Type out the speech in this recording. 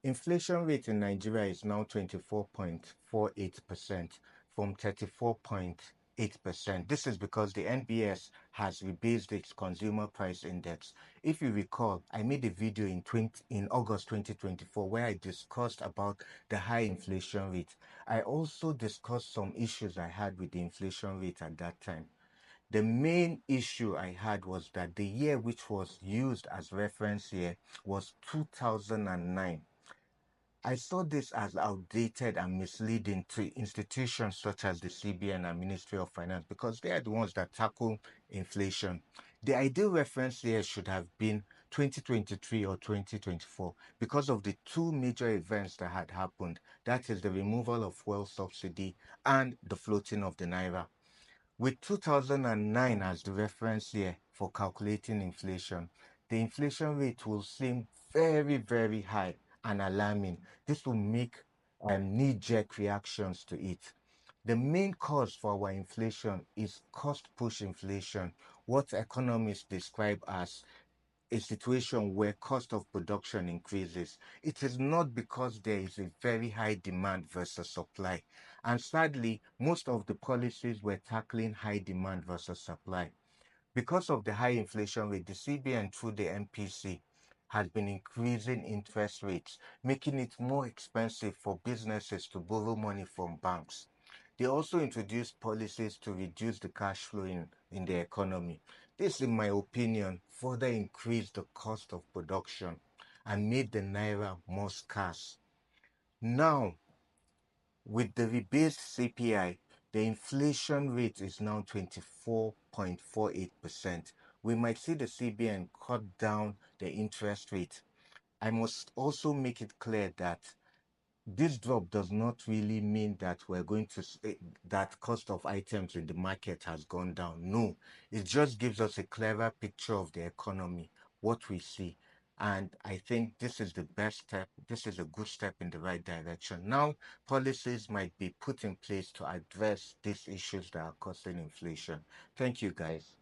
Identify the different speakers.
Speaker 1: Inflation rate in Nigeria is now 24.48% from 34.8%. This is because the NBS has rebased its consumer price index. If you recall, I made a video in August 2024 where I discussed about the high inflation rate. I also discussed some issues I had with the inflation rate at that time. The main issue I had was that the year which was used as reference year was 2009. I saw this as outdated and misleading to institutions such as the CBN and Ministry of Finance because they are the ones that tackle inflation. The ideal reference year should have been 2023 or 2024 because of the two major events that had happened. That is the removal of fuel subsidy and the floating of the naira. With 2009 as the reference year for calculating inflation, the inflation rate will seem very, very high and alarming. This will make knee-jerk reactions to it. The main cause for our inflation is cost push inflation, what economists describe as a situation where cost of production increases. It is not because there is a very high demand versus supply. And sadly, most of the policies were tackling high demand versus supply. Because of the high inflation rate, the CBN through the MPC has been increasing interest rates, making it more expensive for businesses to borrow money from banks. They also introduced policies to reduce the cash flow in the economy. This, in my opinion, further increased the cost of production and made the naira more scarce. Now, with the rebased CPI, the inflation rate is now 24.48%. We might see the CBN cut down the interest rate. I must also make it clear that this drop does not really mean that we're going to that cost of items in the market has gone down. No, it just gives us a clearer picture of the economy, what we see. And I think this is the best step. This is a good step in the right direction. Now, policies might be put in place to address these issues that are causing inflation. Thank you, guys.